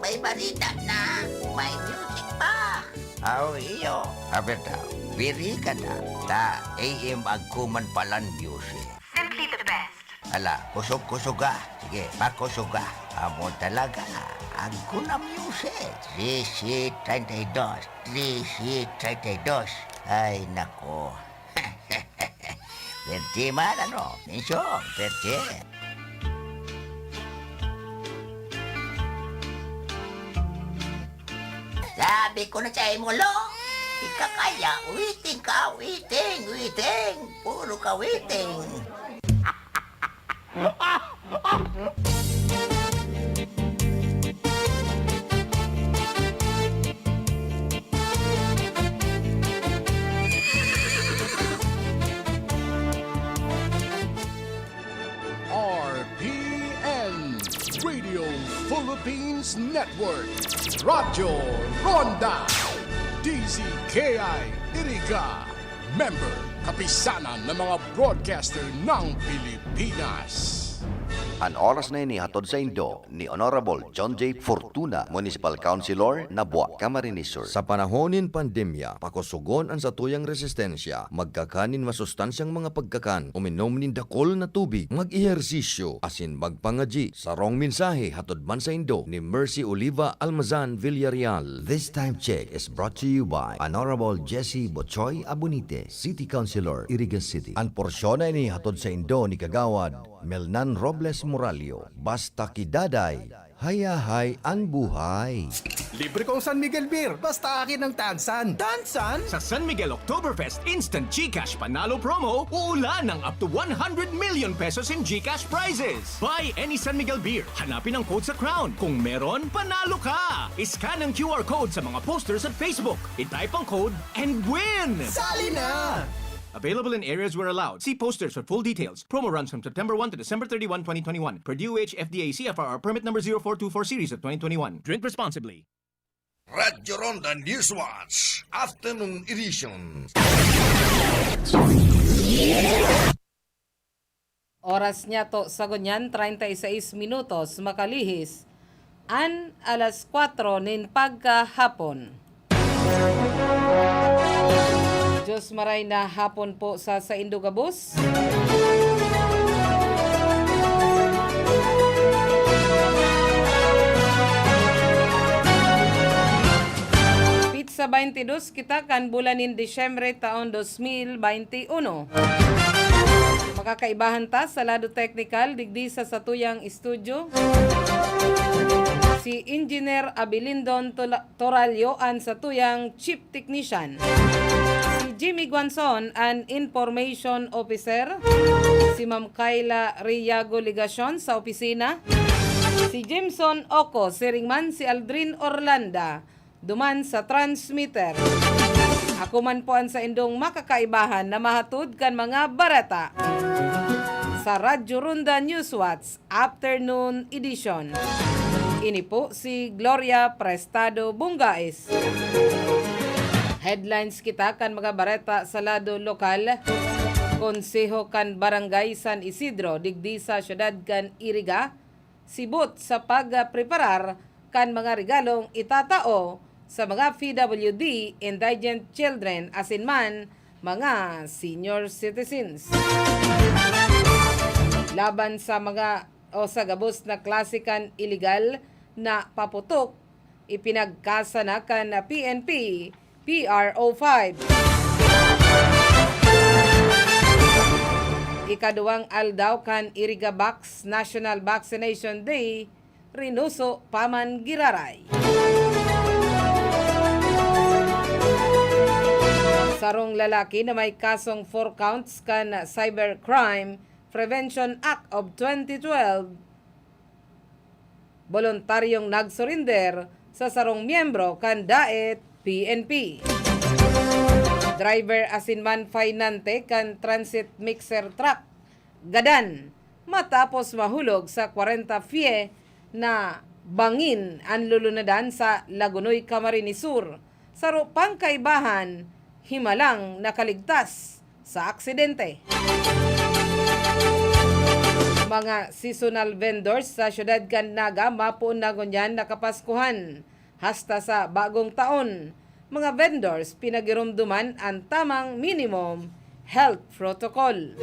May balita na. May music pa. Iyo. Aberta, pili ka na. Ta AM agkuman palan music. Simply the best. Ala, kusog-kusog ka. Sige, pakusog ka. Amo talaga. Agko na music. 332. Ay, nako. Pwede man, ano? Minso, pwede. Sabi ko na sa mo, lo. Ika kaya, witing ka, witing. Puro ka witing. RPN Radio Philippines Network Radyo Ronda DZKI Iriga Member Kapisanan ng mga broadcaster ng Pilipinas. Ang oras na ini hatod sa Indo ni Honorable John J. Fortuna, Municipal Councilor, Nabua, Camarines Sur. Sa panahonin pandemya, pakusugon ang satuyang resistensya, magkakanin masustansyang mga pagkakan, uminom nin dakol na tubig, mag-ehersisyo, asin magpangaji. Sarong mensahe hatod man sa Indo ni Mercy Oliva Almazan Villarreal. This time check is brought to you by Honorable Jesse Bochoy Abunite, City Councilor, Iriga City. Ang porsyon na ini hatod sa Indo ni Kagawad Melnan Robles Moralio, basta kidaday, hayahay ang buhay. Libre kong San Miguel beer, basta akin ang tansan. Tansan? Sa San Miguel Oktoberfest Instant GCash Panalo Promo, uulan ng up to 100 million pesos in GCash prizes. Buy any San Miguel beer, hanapin ang code sa crown. Kung meron, panalo ka! Iscan ang QR code sa mga posters at Facebook. I-type ang code and win! Sali na! Available in areas where allowed. See posters for full details. Promo runs from September 1 to December 31, 2021. Per DOH FDA CFR permit number 0424 series of 2021. Drink responsibly. Radyo Ronda Newswatch Afternoon Edition. Oras niya to sa ganyan, 36 minutos makalihis. An alas 4 nin pagkahapon. Diyos maray na hapon po sa Indo Gabos. Pizza 22 kita kan bulanin Disyembre taon 2021. Makakaibahan ta sa lado technical digdi sa satuyang estudyo. Si Engineer Abilindon Toralio ang satuyang Chief Technician. Si Jimmy Guanzon ang Information Officer. Si Ma'am Kayla Riago Ligasyon sa opisina. Si Jimson Oco, siringman si Aldrin Orlanda, duman sa transmitter. Ako man po ang sa indong makakaibahan na mahatod kan mga barata sa Radyo Ronda Newswatch Afternoon Edition. Ini po si Gloria Prestado Bungaes. Headlines kita kan mga bareta sa lado lokal. Konseho kan Barangay San Isidro, digdi sa syudad kan Iriga, sibot sa pagpreparar kan mga regalong itatao sa mga PWD, indigent children, asin man mga senior citizens. Laban sa mga o sa gabos na klasikan illegal na paputok, ipinagkasanakan na PNP PRO5. Ikaduwang aldaw kan Iriga Box National Vaccination Day, rinuso paman giraray. Sarong lalaki na may kasong 4 counts kan Cybercrime Prevention Act of 2012, voluntaryong nagsurrender sa sarong miyembro kan daet PNP. Driver asin man finante kan transit mixer truck gadan matapos mahulog sa 40 fie na bangin ang lulunadan sa Lagunoy, Camarines Sur. Saro pangkaibahan, himalang nakaligtas sa aksidente. mga seasonal vendors sa syudad kan Naga mapuon na ngunyan nakapaskuhan. Hasta sa bagong taon, mga vendors pinagirumduman ang tamang minimum health protocol.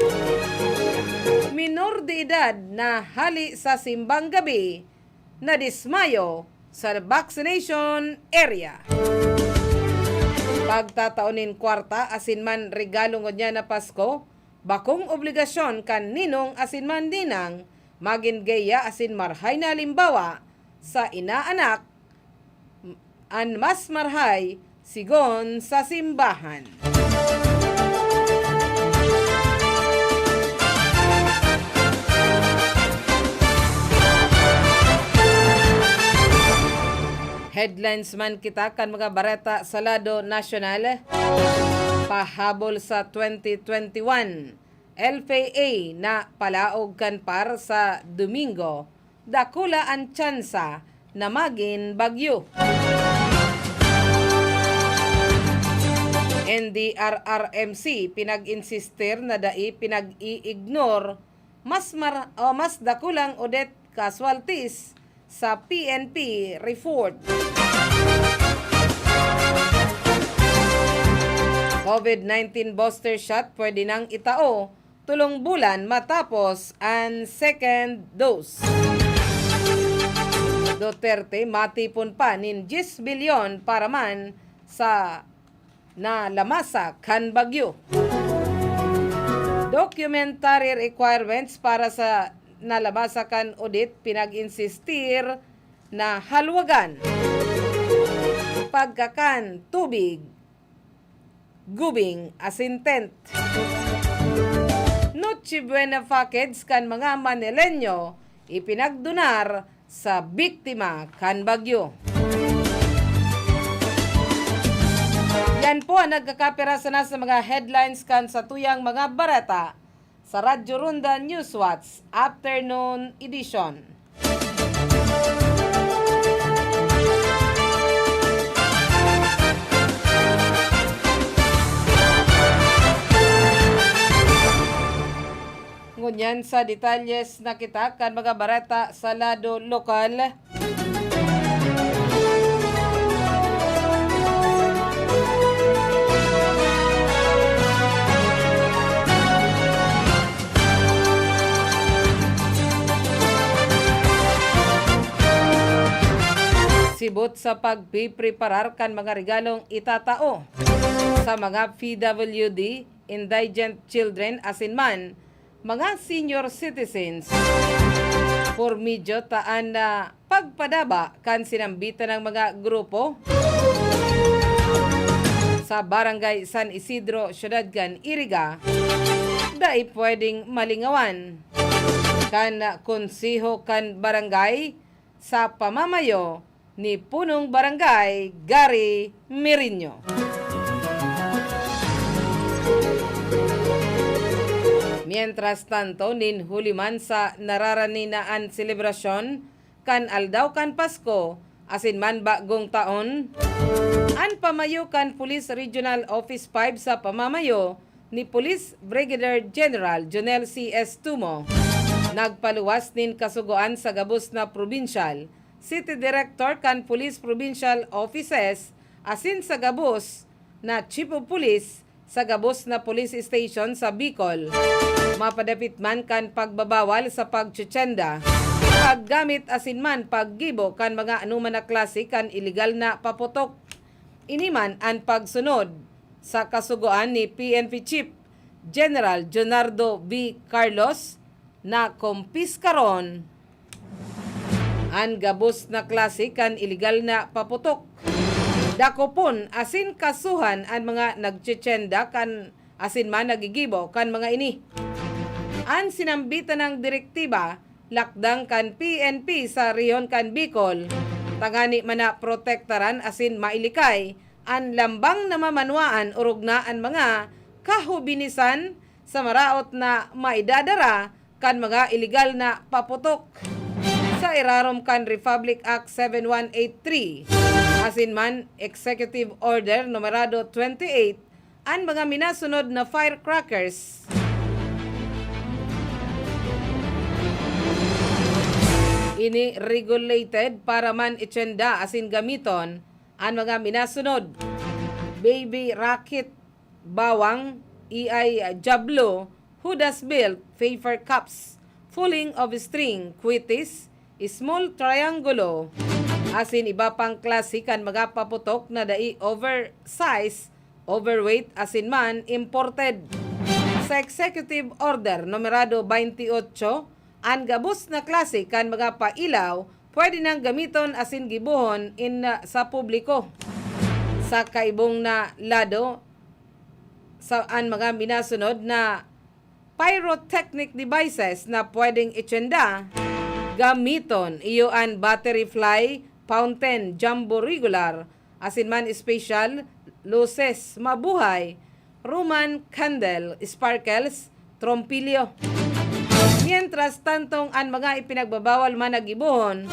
Minor de edad na hali sa simbang gabi na dismayo sa vaccination area. Pagtataonin kwarta asin man regalo niya na Pasko, bakong obligasyon kan ninong asin man dinang magin gaya asin marhay na limbawa sa inaanak an mas marhay sigon sa simbahan. Headlines man kita kan mga Bareta sa lado nasyonal. Pahabol sa 2021. LPA na palaog kan par sa Domingo. Dakula ang tsansa na magin bagyo. NDRRMC pinag-insistir na dai pinag-i-ignore mas dakulang udet casualties sa PNP report. COVID-19 booster shot pwede nang itao 3 bulan matapos ang second dose. Duterte matipon pa nin 10 bilyon para man sa nalamasa kan bagyo. Documentary requirements para sa nalamasa kan audit pinag-insistir na halwagan. Pagkakan tubig, gubing asin tent. Noche Buena package kan mga Manileño ipinagdunar sa biktima kan bagyo. Yan po ang nagkakapirasa na sa mga headlines kan sa tuyang mga Bareta sa Radyo Ronda Newswatch Afternoon Edition. Ngunyan sa detalyes na kita kan mga Bareta sa lado lokal. Sibot sa pagpipreparar kan mga regalong itatao sa mga PWD, indigent children asin man mga senior citizens. For medyo taan na pagpadaba kan sinambitan ng mga grupo sa Barangay San Isidro, Syudad kan Iriga, dai pwedeng malingawan kan konsiho kan barangay sa pamamayo ni Punong Barangay Gary Merinyo. Mientras tanto, ninhuliman sa nararaninaan selebrasyon kan aldaw kan Pasko asin man bagong taon, an pamayo kan Police Regional Office 5 sa pamamayo ni Police Brigadier General Jonel C.S. Tumo. Nagpaluwas nin kasugoan sa gabos na probinsyal, City Director kan Police Provincial Offices asin sa gabos na Chief of Police sa gabos na police station sa Bicol. Mapadapit man kan pagbabawal sa pagtsutsenda, paggamit asin man paggibo kan mga anuman na klase kan illegal na paputok. Iniman ang pagsunod sa kasugoan ni PNP Chief General Jonardo B. Carlos na kumpiskaron ang gabos na klase kan illegal na paputok. Dakopon asin kasuhan ang mga nagtsitsenda kan asin man nagigibo kan mga ini. Ang sinambitan ng direktiba lakdang kan PNP sa riyon kan Bicol, tangani man na protektaran asin mailikay ang lambang na mamanwaan urog na ang mga kahubinisan sa maraot na maidadara kan mga illegal na paputok. Sa irarom kan Republic Act 7183 asin man Executive Order numerado 28 ang mga minasunod na firecrackers ini regulated para man itsenda asin gamiton ang mga minasunod. Baby racket, bawang, jablo, hudas belt, paper cups, fulling of string, quitis, small triangulo, asin iba pang klase kan mga paputok na dai oversize, overweight, asin man imported. Sa Executive Order numerado 28, ang gabos na klase kan mga pailaw pwede nang gamiton asin gibuhon sa publiko. Sa kaibong na lado, sa ang mga minasunod na pyrotechnic devices na pwedeng itsenda, gamiton iyo ang battery fly, fountain, jumbo regular, asin man special, luces, mabuhay, Roman candle, sparkles, trompilyo. Mientras tantong ang mga ipinagbabawal man nagibuhon,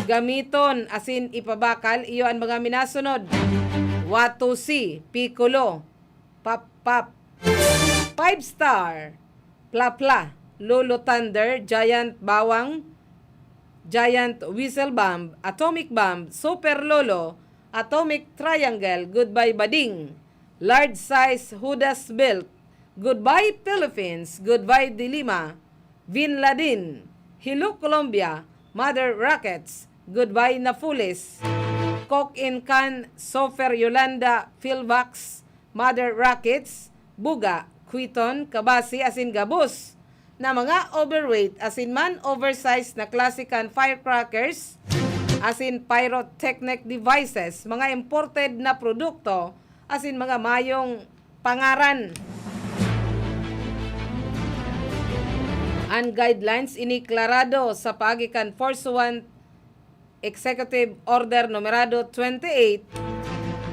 gamiton asin ipabakal iyo ang mga minasunod. Watusi, piccolo, pap-pap, 5-star, pla-pla, lolo thunder, giant bawang, giant whistle bomb, atomic bomb, super lolo, atomic triangle, goodbye bading, large size hudas belt, goodbye Philippines, goodbye Lima, Bin Laden, Hello Colombia, Mother Rockets, Goodbye Nafulis, Coke in Can, Sofer Yolanda, Philbox, Mother Rockets, Buga, Quiton, Kabasi, asin gabos, na mga overweight, asin man oversized na classic firecrackers, asin pyrotechnic devices, mga imported na produkto, asin mga mayong pangaran. Ang guidelines iniklarado sa pagikan Force 1 Executive Order numerado 28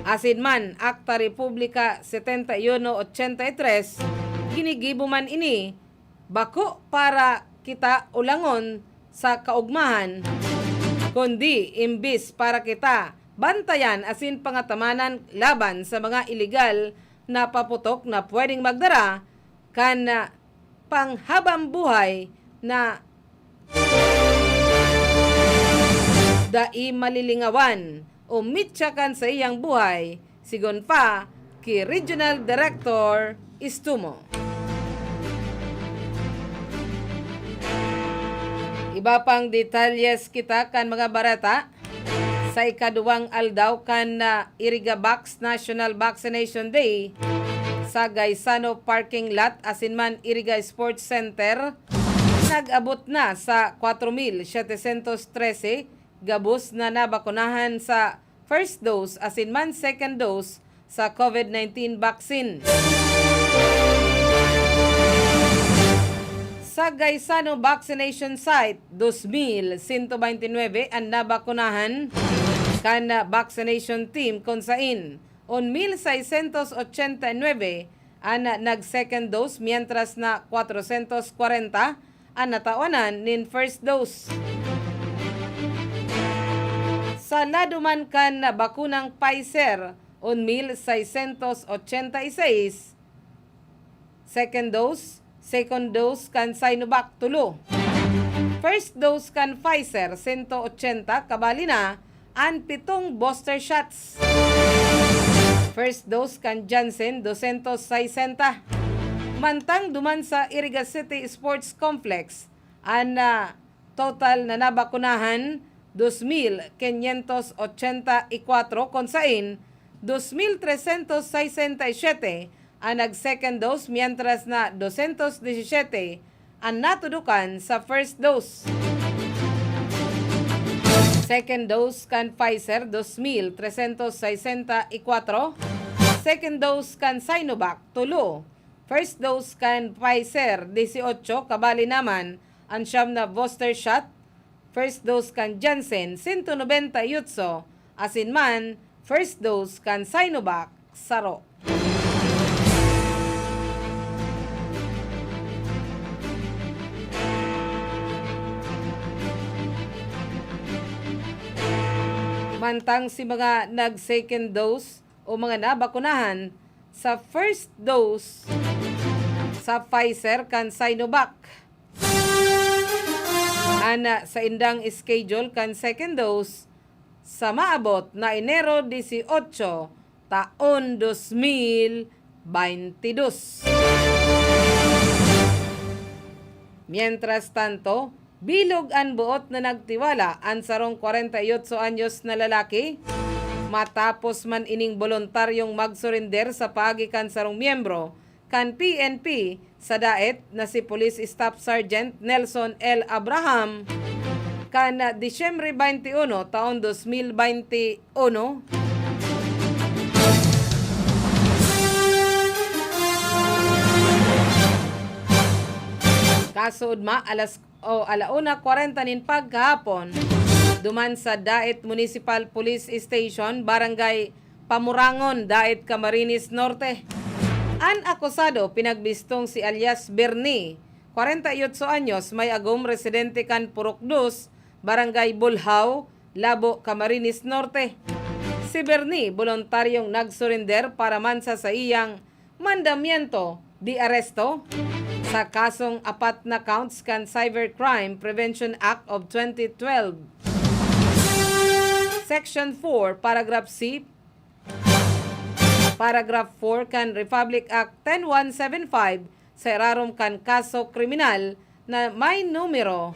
asin man Akta Republika 7183 ginigibo man ini bako para kita ulangon sa kaugmahan kundi imbis para kita bantayan asin pangatamanan laban sa mga illegal na paputok na pwedeng magdara kan panghabang buhay na dai malilingawan o mitsakan sa iyang buhay, sigon pa ki Regional Director Istumo. Iba pang detalyes kita kan mga barata sa ikaduwang aldaw kan Iriga Box National Vaccination Day sa Gaisano Parking Lot asin man Iriga Sports Center, nag-abot na sa 4,713 gabos na nabakunahan sa first dose asin man second dose sa COVID-19 vaccine. Sa Gaisano Vaccination Site, 2,129 ang nabakunahan kan vaccination team kung sain 1,689 ang nag-second dose mientras na 440 ang natawanan nin first dose. Sa laduman kan bakunang Pfizer, 1,686 second dose kan Sinovac tulo. First dose kan Pfizer 180 kabali na ang 7 booster shots. First dose kan Janssen 260. Mantang duman sa Iriga City Sports Complex, ang total na nabakunahan 2,584 kung sain 2,367 ang nag-second dose mientras na 217 ang natudukan sa first dose. Second dose kan Pfizer 2,364, second dose kan Sinovac tulo, first dose kan Pfizer 18 kabali naman ang siyam na booster shot, first dose kan Janssen 198 asin man first dose kan Sinovac 0. Mantang si mga nag-second dose o mga nabakunahan sa first dose sa Pfizer kan Sinovac, ana sa indang schedule kan second dose sa maabot na Enero 18 taon 2022. Mientras tanto, bilog ang buot na nagtiwala ang sarong 48 anyos na lalaki matapos man ining voluntaryong magsurrender sa pagikan sarong miyembro kan PNP sa daet na si Police Staff Sergeant Nelson L. Abraham kan Disyembre 21 taon 2021. Kasudma alauna 40 nin pagkahapon duman sa Daet Municipal Police Station, Barangay Pamurangon, Daet Camarines Norte. Ang akusado pinagbistong si alias Bernie, 48 anyos, may agom residente kan Purok 2, Barangay Bulhaw, Labo, Camarines Norte. Si Bernie voluntaryong nagsurrender para mansa sa iyang mandamiento di aresto sa kasong 4 na counts kan Cybercrime Prevention Act of 2012. Section 4, Paragraph C, Paragraph 4 kan Republic Act 10175 sa irarom kan kaso kriminal na may numero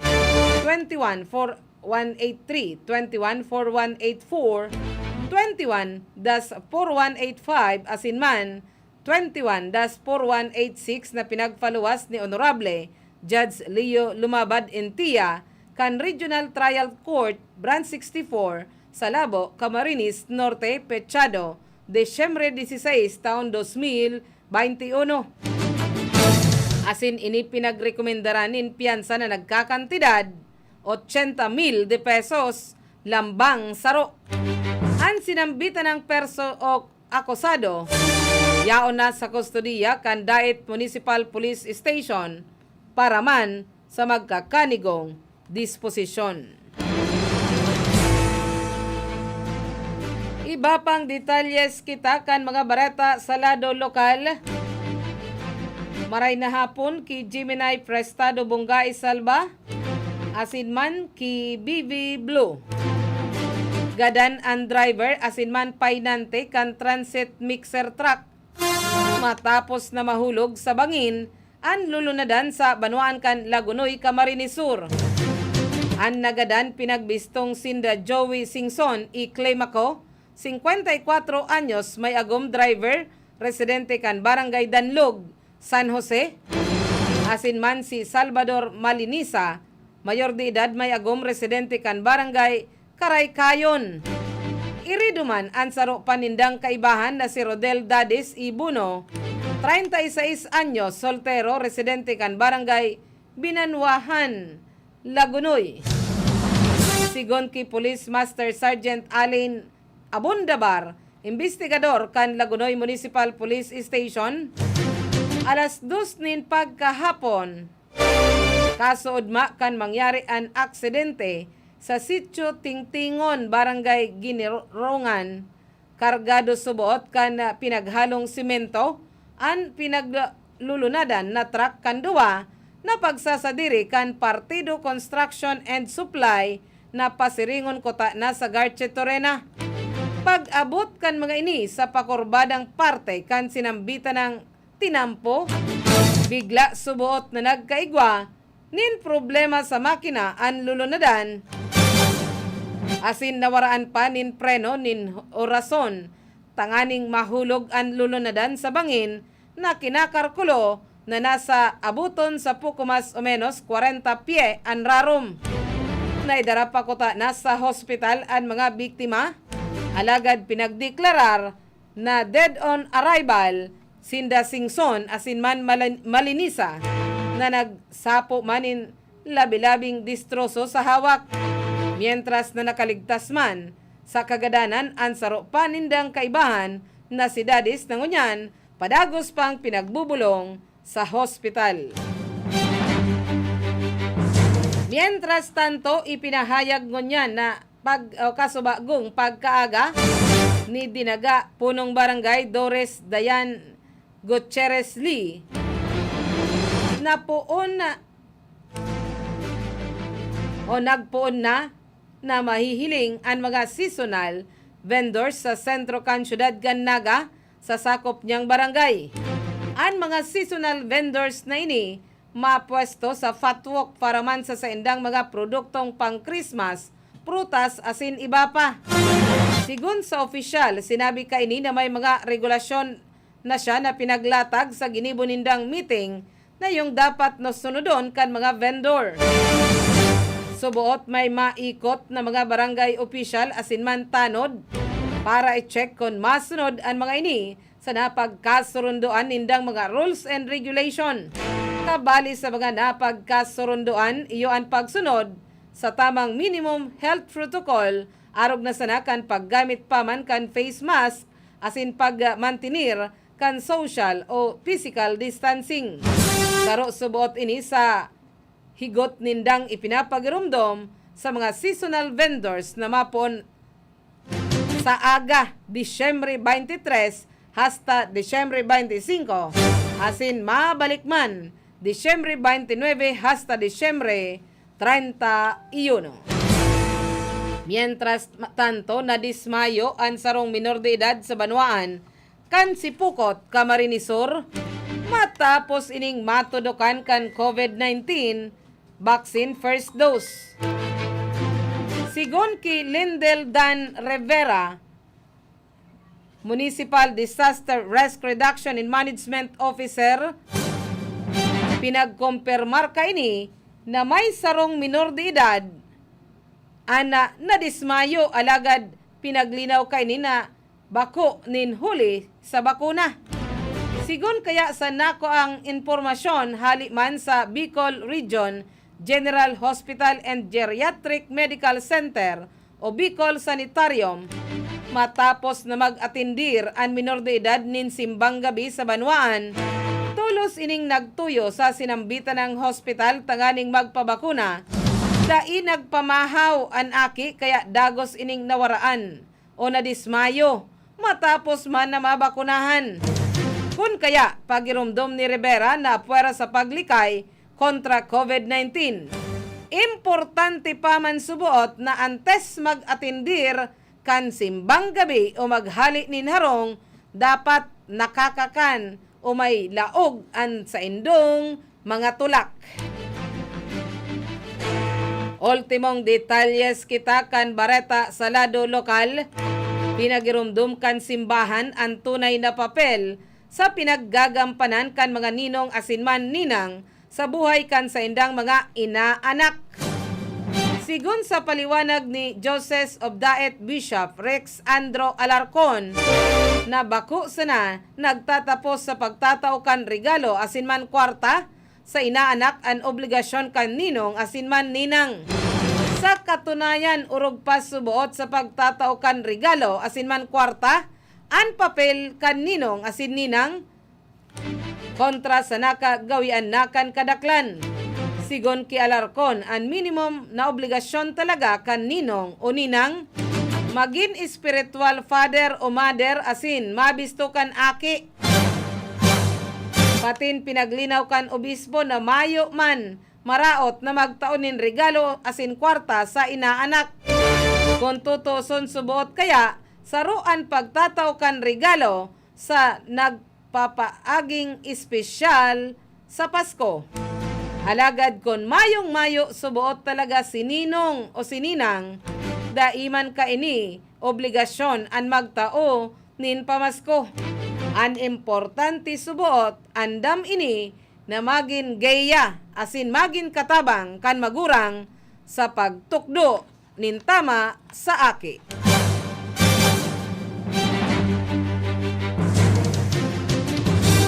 21-4183, 21-4184, 21-4185 asinman 21-4186 na pinagpaluwas ni Honorable Judge Leo Lumabad Intia kan Regional Trial Court Branch 64 sa Labo, Camarines Norte, Pechado, Desyembre 16 taon 2021. Asin ini pinagrekomendaran in piyansa na nagkakantidad 80,000 de pesos lambang saro. Ang sinambitan ng perso o akusado yaon na sa kustodiya kan Daet Municipal Police Station para man sa magkakanigong disposisyon. Iba pang detalyes kita kan mga bareta sa lado lokal. Maray na hapon ki Gemini Prestado Bungay Salba, asin man ki BB Blue. Gadan ang driver asin man painante kan transit mixer truck. Matapos na mahulog sa bangin, ang lulunadan sa Banuan kan Lagunoy, Camarines Sur. Ang nagadan pinagbistong sinda Joey Singson i-claim ako, 54 anyos, may agom driver, residente kan Barangay Danlog, San Jose. Asin man si Salvador Malinisa, mayor de edad, may agom residente kan Barangay Karaykayon. Iriduman ang saro panindang kaibahan na si Rodel Dadis Ibuno, 36 anyos, soltero, residente kan Barangay Binanwahan, Lagunoy. Sigon ki Police Master Sergeant Alin Abundabar, investigador kan Lagunoy Municipal Police Station, alas 2 nin pagkahapon. Kasuodma kan mangyari ang aksidente sa sitio Tingtingon, Barangay Ginirongan, kargado subuot kan pinaghalong simento, ang pinaglulunadan na truck kan duwa na pagsasadiri kan Partido Construction and Supply na pasiringon kota na sa Garche Torena. Pag-abot kan mga ini sa pakurbadang parte kan sinambitan ng tinampo, bigla subuot na nagkaigwa nin problema sa makina ang lulunadan. Asin nawaraan pa nin preno nin orason, tanganing mahulog ang lulunadan sa bangin na kinakarkulo na nasa abuton sa pukumas o menos 40 pie ang rarom. Naidara pa kota nasa hospital ang mga biktima, alagad pinagdeklarar na dead on arrival sinda Singson asin man Malinisa na nagsapo manin labi-labing distroso sa hawak. Mientras na nakaligtas man sa kagadanan ang saro panindang kaibahan na si Dadis nangunyan, padagos pang pinagbubulong sa hospital. Mientras tanto, ipinahayag ngunyan na kasubagong pagkaaga ni Dinaga Punong Barangay Dores Dayan Gutierrez Lee na poon na o nagpuon na mahihiling ang mga seasonal vendors sa sentro kan syudad kan Naga sa sakop niyang barangay. Ang mga seasonal vendors na ini mapwesto sa fatwalk para man sa saindang mga produktong pang Christmas, prutas, asin iba pa. Sigun sa opisyal, sinabi kaini na may mga regulasyon na siya na pinaglatag sa ginibunindang meeting na yung dapat no sunodon kan mga vendor. Subuot may maikot na mga barangay opisyal asin man tanod para i-check kung masunod ang mga ini sa napagkasurunduan nindang mga rules and regulation. Kabali sa mga napagkasurunduan, iyo ang pagsunod sa tamang minimum health protocol arog na sana kan paggamit pa man kan face mask asin pagmantinir kan social o physical distancing. Karo subuot ini sa higot nindang ipinapagirumdom sa mga seasonal vendors na mapon sa aga Disyembre 23 hasta Disyembre 25, asin mabalik man Disyembre 29 hasta Disyembre 31. Mientras tanto, nadismayo ang sarong minor de edad sa Banwaan kan sipukot Camarinesor matapos ining matudukan kan COVID-19 vaccine first dose. Sigon ki Lindel Dan Rivera, Municipal Disaster Risk Reduction and Management Officer, pinagkumpirmar ka ini na may sarong minor de edad ana nadismayo alagad pinaglinaw ka ini na bako nin huli sa bakuna. Sigun kaya sa nako ang impormasyon hali man sa Bicol Region General Hospital and Geriatric Medical Center o Bicol Sanitarium, matapos na mag-atindir ang minor de edad nin simbang gabi sa Banwaan, tulos ining nagtuyo sa sinambitan ng hospital tanganing magpabakuna, dai nagpamahaw an aki kaya dagos ining nawaraan o nadismayo matapos man na mabakunahan. Kun kaya pagirumdom ni Rivera na puwera sa paglikay kontra COVID-19. Importante pa man subuot na antes mag-atindir kan simbang gabi o maghali nin harong, dapat nakakakan o may laog an sa indong mga tulak. Ultimong detalyes kita kan Bareta sa lado lokal, pinagirumdum kan simbahan ang tunay na papel sa pinaggagampanan kan mga ninong asinman ninang sa buhay kan sa indang mga ina-anak. Sigun sa paliwanag ni Diocese of Daet Bishop Rex Andro Alarcon, na bako sana nagtatapos sa pagtatao kan regalo asinman kwarta sa inaanak an obligasyon kan ninong asinman ninang. Sa katunayan, urog pa subuot sa pagtatao kan regalo asinman kwarta an papel kan ninong asin ninang kontra sa nakagawian nakan kadaklan. Sigon ki Alarcon, ang minimum na obligasyon talaga kan ninong o ninang maging spiritual father o mother asin mabisto kan aki. Patin pinaglinaw kan obispo na mayo man maraot na magtaonin regalo asin kwarta sa inaanak. Kung tutuson subuot kaya, saruan pagtataw kan regalo sa nagpapaaging espesyal sa Pasko. Alagad kon mayong-mayo subuot talaga si ninong o si ninang, daiman ka ini obligasyon an magtao nin pamasko. An importante subuot andam ini na magin gaya asin magin katabang kan magurang sa pagtukdo nin tama sa aki.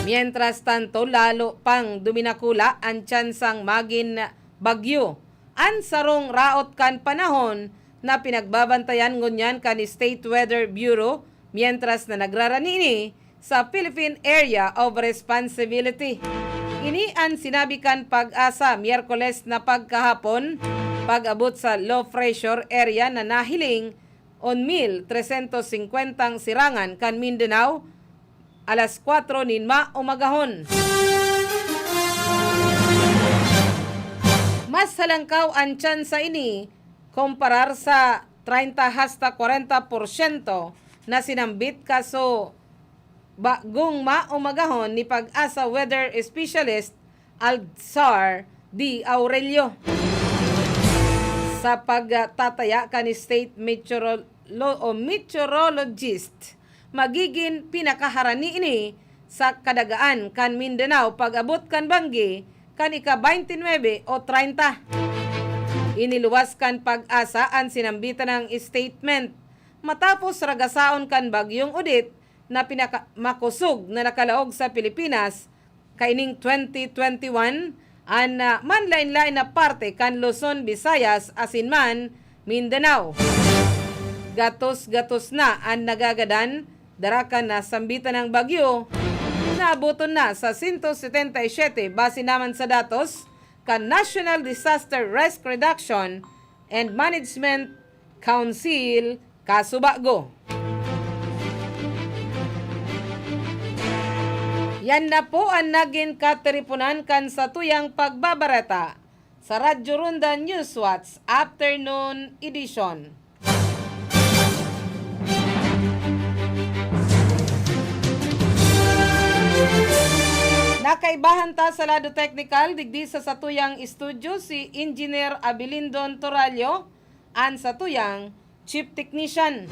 Mientras tanto, lalo pang duminakula ang tsansang magin bagyo. Ang sarong raot kan panahon na pinagbabantayan ngunyan kan State Weather Bureau mientras na nagrarani ini sa Philippine Area of Responsibility. Ini ang sinabi kan Pag-asa Miyerkules na pagkahapon pag-abot sa low pressure area na nahiling on 1,350 sirangan kan Mindanao alas 4 ninma umagahon. Mas halangkaw ang tsansa ini kumparar sa 30 hasta 40% na sinambit kaso bagong maumagahon ni Pag-asa Weather Specialist Alzar D. Aurelio. Sa pagtataya ka ni State Meteorologist, magiging pinakaharani ini sa kadagaan kan Mindanao pag-abot kan Banggi kan ika-29 o 30. Iniluwas kan Pag-asa ang sinambitan ng statement matapos ragasaon kan bagyong Udit na pinakamakusog na nakalaog sa Pilipinas kaining 2021 an manlain-lain na parte kan Luzon, Visayas, Asin man, Mindanao. Gatos-gatos na ang nagagadan darakan na sambitan ng bagyo naabuton na sa 177 base naman sa datos kan National Disaster Risk Reduction and Management Council Kasubago. Yan na po ang naging kateripunan kan sa tuyang pagbabareta sa Radyo Ronda Newswatch Afternoon Edition. Nakaibahan ta sa lado technical digdi sa satuyang studio si Engineer Abilindon Toralio ang satuyang Chief Technician.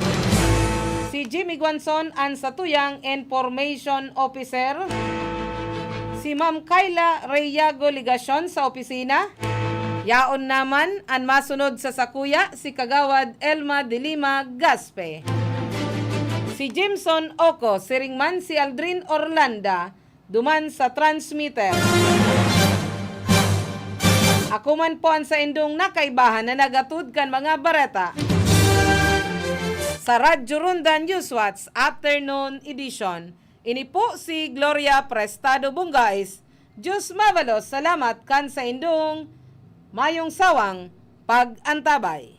Si Jimmy Guanzon ang satuyang Information Officer. Si Ma'am Kayla Reyago Ligasyon sa opisina. Yaon naman ang masunod sa sakuya si Kagawad Elma de Lima-Gaspi. Si Jimson Oco, siringman si Aldrin Orlanda, duman sa transmitter. Ako man po ang sa indong nakaibahan na nagatud kan mga bareta sa Radyo Ronda Newswatch Afternoon Edition. Ini po si Gloria Prestado Bungais. Diyos mabalos, salamat kan sa indong mayong sawang pag-antabay.